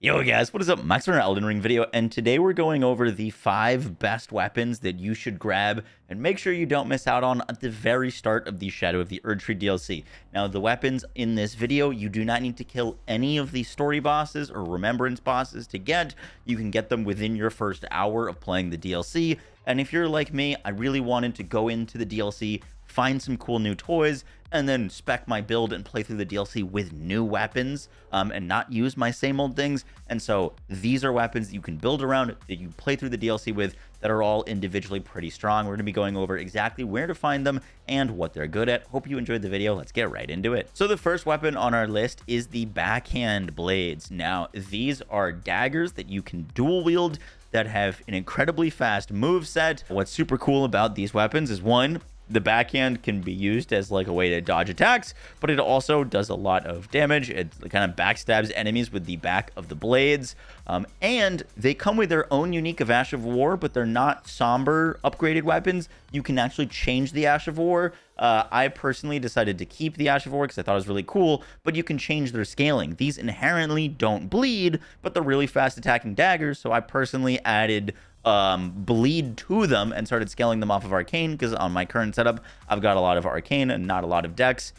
Yo guys, what is up? Max for an Elden Ring video, and today we're going over the 5 best weapons that you should grab and make sure you don't miss out on at the very start of the Shadow of the Erdtree DLC. Now, the weapons in this video, you do not need to kill any of the story bosses or remembrance bosses to get. You can get them within your first hour of playing the DLC, and if you're like me, I really wanted to go into the DLC, find some cool new toys, and then spec my build and play through the DLC with new weapons and not use my same old things. And so these are weapons that you can build around, that you play through the DLC with, that are all individually pretty strong. We're going to be going over exactly where to find them and what they're good at. Hope you enjoyed the video. Let's get right into it. So the first weapon on our list is the backhand blades. Now, these are daggers that you can dual wield that have an incredibly fast move set. What's super cool about these weapons is, one, the backhand can be used as like a way to dodge attacks, but it also does a lot of damage. It kind of backstabs enemies with the back of the blades. And they come with their own unique Ash of War, but they're not somber upgraded weapons. You can actually change the Ash of War. I personally decided to keep the Ash of War because I thought it was really cool, but you can change their scaling. These inherently don't bleed, but they're really fast attacking daggers, so I personally added bleed to them and started scaling them off of arcane, because on my current setup I've got a lot of arcane and not a lot of dex.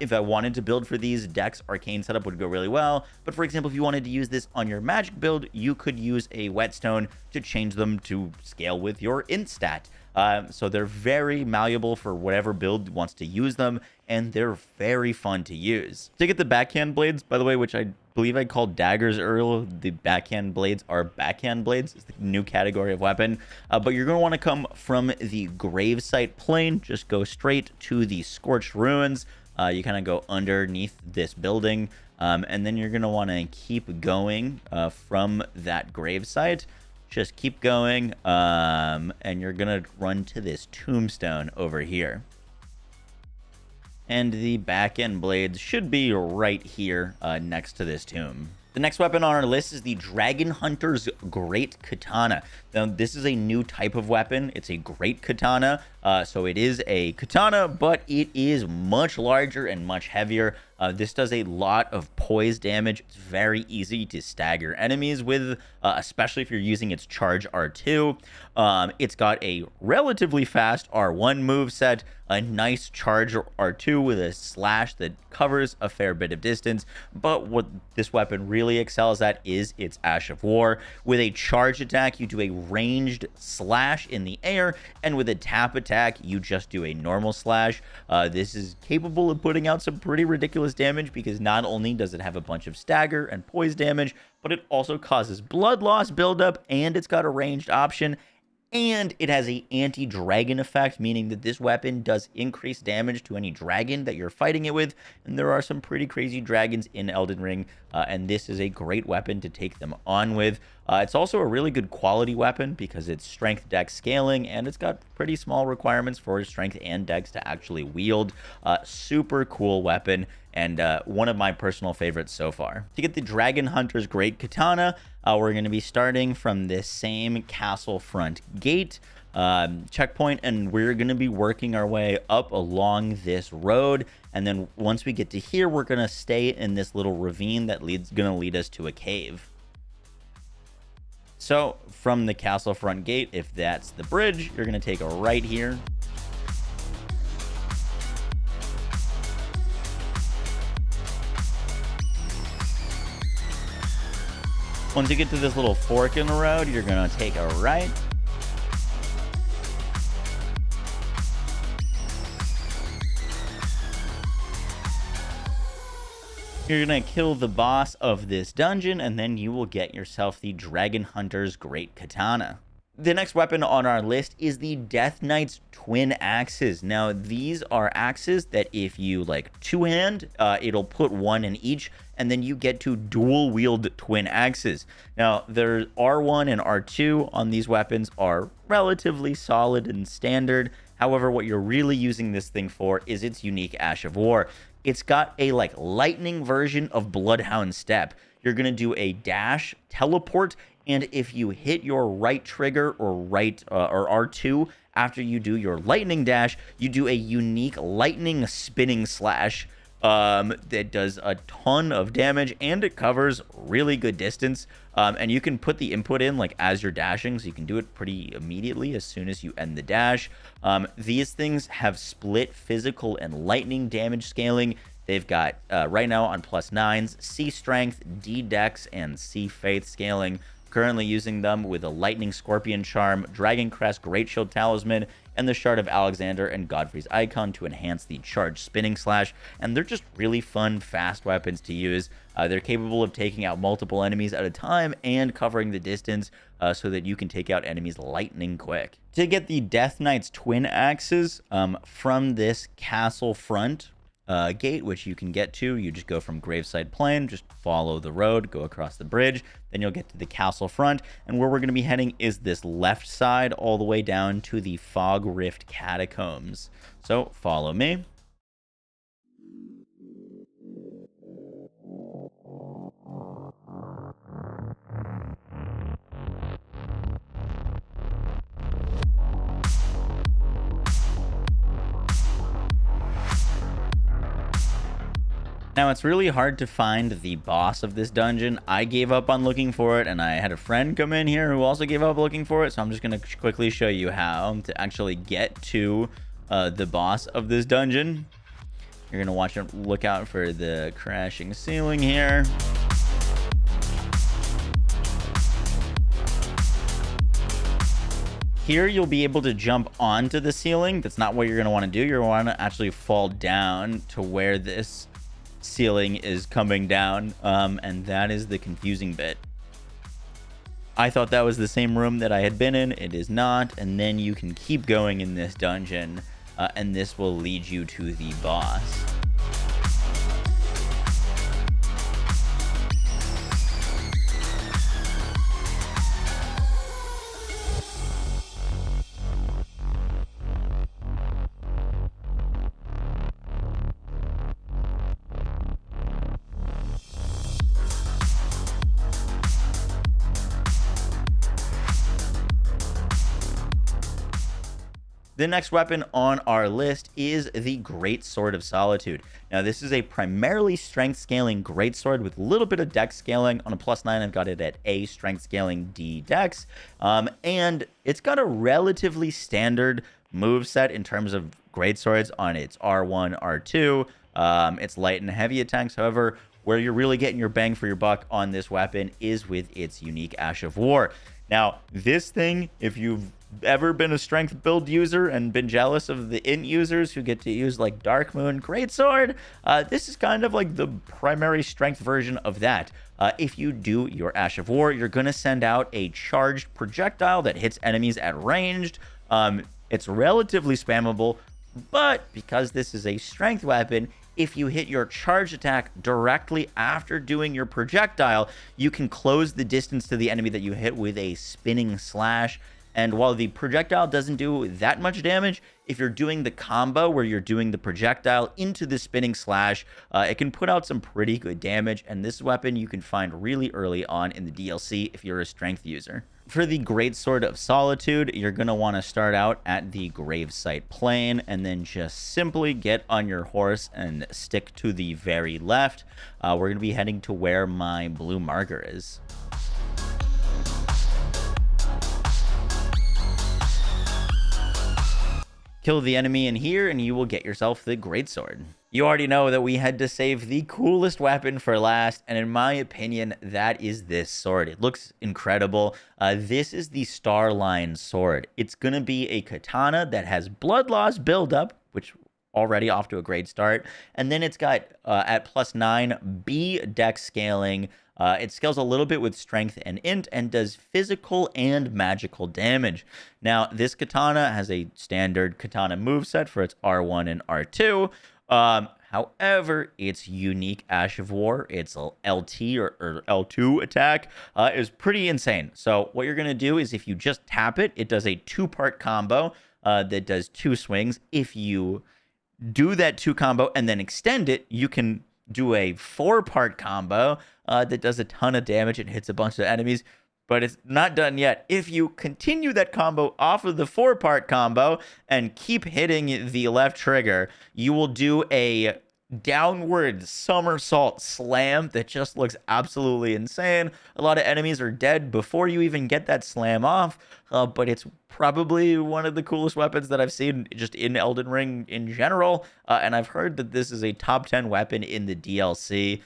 If I wanted to build for these, dex arcane setup would go really well, but for example, if you wanted to use this on your magic build, you could use a whetstone to change them to scale with your int stat. So they're very malleable for whatever build wants to use them, and they're very fun to use. To get the backhand blades, by the way, which I believe I called daggers earlier, the backhand blades are backhand blades. It's the new category of weapon. But you're going to want to come from the gravesite plane. Just go straight to the scorched ruins. You kind of go underneath this building, and then you're going to want to keep going from that gravesite. Just keep going, and you're going to run to this tombstone over here. And the back end blades should be right here next to this tomb. The next weapon on our list is the Dragon Hunter's Great Katana. Now, this is a new type of weapon. It's a great katana. So it is a katana, but it is much larger and much heavier. This does a lot of poise damage. It's very easy to stagger enemies with, especially if you're using its charge R2. It's got a relatively fast R1 moveset, a nice charge R2 with a slash that covers a fair bit of distance. But what this weapon really excels at is its Ash of War. With a charge attack, you do a ranged slash in the air, and with a tap attack, you just do a normal slash. This is capable of putting out some pretty ridiculous damage, because not only does it have a bunch of stagger and poise damage, but it also causes blood loss buildup, and it's got a ranged option. And it has a anti-dragon effect, meaning that this weapon does increase damage to any dragon that you're fighting it with. And there are some pretty crazy dragons in Elden Ring, and this is a great weapon to take them on with. It's also a really good quality weapon because it's strength dex scaling, and it's got pretty small requirements for strength and dex to actually wield. Super cool weapon, and one of my personal favorites so far. To get the Dragon Hunter's Great Katana, we're going to be starting from this same castle front gate checkpoint, and we're going to be working our way up along this road. And then once we get to here, we're going to stay in this little ravine that going to lead us to a cave. So from the castle front gate, if that's the bridge, you're going to take a right here. Once you get to this little fork in the road, you're going to take a right. You're going to kill the boss of this dungeon, and then you will get yourself the Dragon Hunter's Great Katana. The next weapon on our list is the Death Knight's Twin Axes. Now, these are axes that if you two-hand, it'll put one in each, and then you get to dual wield twin axes. Now, their R1 and R2 on these weapons are relatively solid and standard. However, what you're really using this thing for is its unique Ash of War. It's got a lightning version of Bloodhound Step. You're going to do a dash, teleport, and if you hit your right trigger or R2 after you do your lightning dash, you do a unique lightning spinning slash that does a ton of damage, and it covers really good distance. And you can put the input in like as you're dashing, so you can do it pretty immediately as soon as you end the dash. These things have split physical and lightning damage scaling. They've got right now on +9s C strength, D dex, and C faith scaling. Currently using them with a lightning scorpion charm, dragon crest, great shield talisman, and the shard of Alexander and Godfrey's icon to enhance the charged spinning slash. And they're just really fun, fast weapons to use. They're capable of taking out multiple enemies at a time and covering the distance so that you can take out enemies lightning quick. To get the Death Knight's twin axes from this castle front gate, which you can get to, you just go from Graveside Plain, just follow the road, go across the bridge, then you'll get to the castle front, and where we're going to be heading is this left side all the way down to the Fog Rift Catacombs. So follow me. Now, it's really hard to find the boss of this dungeon. I gave up on looking for it, and I had a friend come in here who also gave up looking for it, so I'm just going to quickly show you how to actually get to the boss of this dungeon. You're going to watch it, look out for the crashing ceiling here. Here, you'll be able to jump onto the ceiling. That's not what you're going to want to do. You're going to want to actually fall down to where this ceiling is coming down, and that is the confusing bit. I thought that was the same room that I had been in. It is not. And then you can keep going in this dungeon, and this will lead you to the boss. The next weapon on our list is the Great Sword of Solitude. Now, this is a primarily strength scaling greatsword with a little bit of dex scaling. On a +9, I've got it at A, strength scaling, D dex. And it's got a relatively standard move set in terms of greatswords on its R1, R2. Its light and heavy attacks. However, where you're really getting your bang for your buck on this weapon is with its unique Ash of War. Now, this thing, if you've ever been a strength build user and been jealous of the int users who get to use like Dark Moon Greatsword, this is kind of like the primary strength version of that. If you do your Ash of War, you're going to send out a charged projectile that hits enemies at ranged. It's relatively spammable, but because this is a strength weapon, if you hit your charge attack directly after doing your projectile, you can close the distance to the enemy that you hit with a spinning slash. And while the projectile doesn't do that much damage, if you're doing the combo where you're doing the projectile into the spinning slash, it can put out some pretty good damage. And this weapon you can find really early on in the DLC if you're a strength user. For the Great Sword of Solitude, you're going to want to start out at the Gravesite Plain and then just simply get on your horse and stick to the very left. We're going to be heading to where my blue marker is. Kill the enemy in here and you will get yourself the Greatsword. You already know that we had to save the coolest weapon for last, and in my opinion, that is this sword. It looks incredible. This is the Starline sword. It's going to be a katana that has blood loss buildup, which already off to a great start. And then it's got, at +9, B dex scaling. It scales a little bit with strength and int and does physical and magical damage. Now, this katana has a standard katana moveset for its R1 and R2. However, its unique Ash of War, its LT or L2 attack, is pretty insane. So what you're going to do is if you just tap it, it does a 2-part combo that does 2 swings. If you do that 2 combo and then extend it, you can do a 4-part combo that does a ton of damage and hits a bunch of enemies. But it's not done yet. If you continue that combo off of the 4-part combo and keep hitting the left trigger, you will do a downward somersault slam that just looks absolutely insane. A lot of enemies are dead before you even get that slam off, but it's probably one of the coolest weapons that I've seen just in Elden Ring in general. And I've heard that this is a top 10 weapon in the DLC.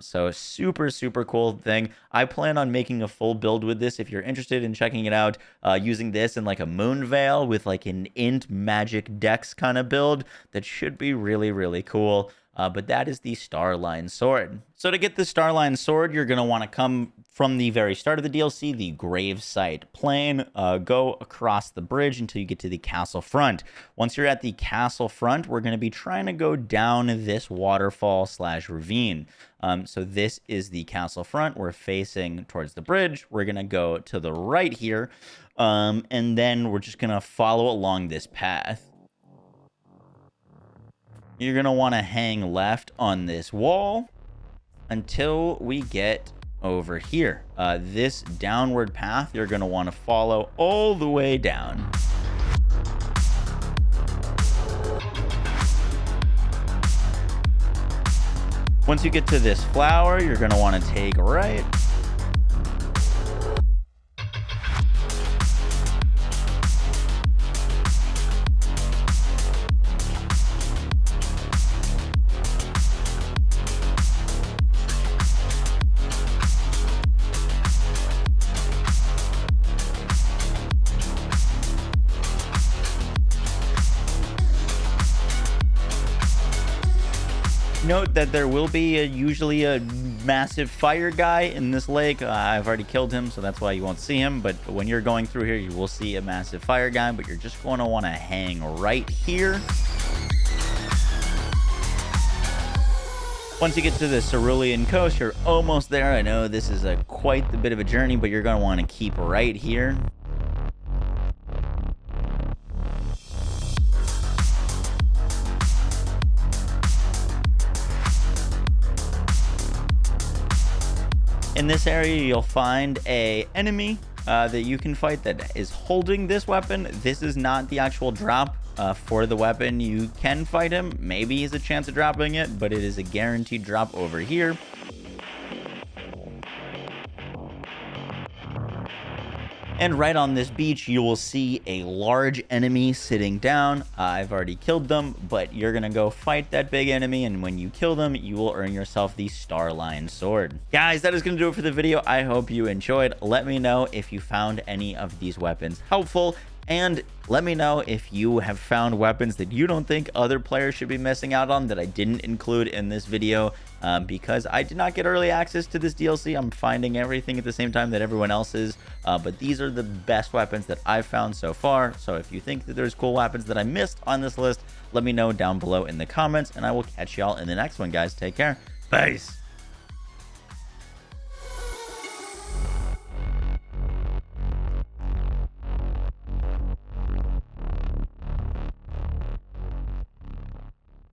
So super, super cool thing. I plan on making a full build with this. If you're interested in checking it out, using this in like a moon veil with like an int magic dex kind of build, that should be really, really cool. But that is the Starline Sword. So to get the Starline Sword, you're going to want to come from the very start of the DLC, the Gravesite Plain, go across the bridge until you get to the castle front. Once you're at the castle front, we're going to be trying to go down this waterfall / ravine. So this is the castle front. We're facing towards the bridge. We're going to go to the right here, and then we're just going to follow along this path. You're going to want to hang left on this wall until we get over here. This downward path, you're going to want to follow all the way down. Once you get to this flower, you're going to want to take a right. Note that there will be usually a massive fire guy in this lake. I've already killed him, so that's why you won't see him. But when you're going through here, you will see a massive fire guy, but you're just going to want to hang right here. Once you get to the Cerulean Coast, you're almost there. I know this is quite a bit of a journey, but you're going to want to keep right here. In this area, you'll find a enemy that you can fight that is holding this weapon. This is not the actual drop for the weapon. You can fight him. Maybe he's a chance of dropping it, but it is a guaranteed drop over here. And right on this beach, you will see a large enemy sitting down. I've already killed them, but you're going to go fight that big enemy. And when you kill them, you will earn yourself the Starline Sword. Guys, that is going to do it for the video. I hope you enjoyed. Let me know if you found any of these weapons helpful. And let me know if you have found weapons that you don't think other players should be missing out on that I didn't include in this video, because I did not get early access to this DLC. I'm finding everything at the same time that everyone else is, but these are the best weapons that I've found so far. So if you think that there's cool weapons that I missed on this list, let me know down below in the comments, and I will catch y'all in the next one, guys. Take care. Peace.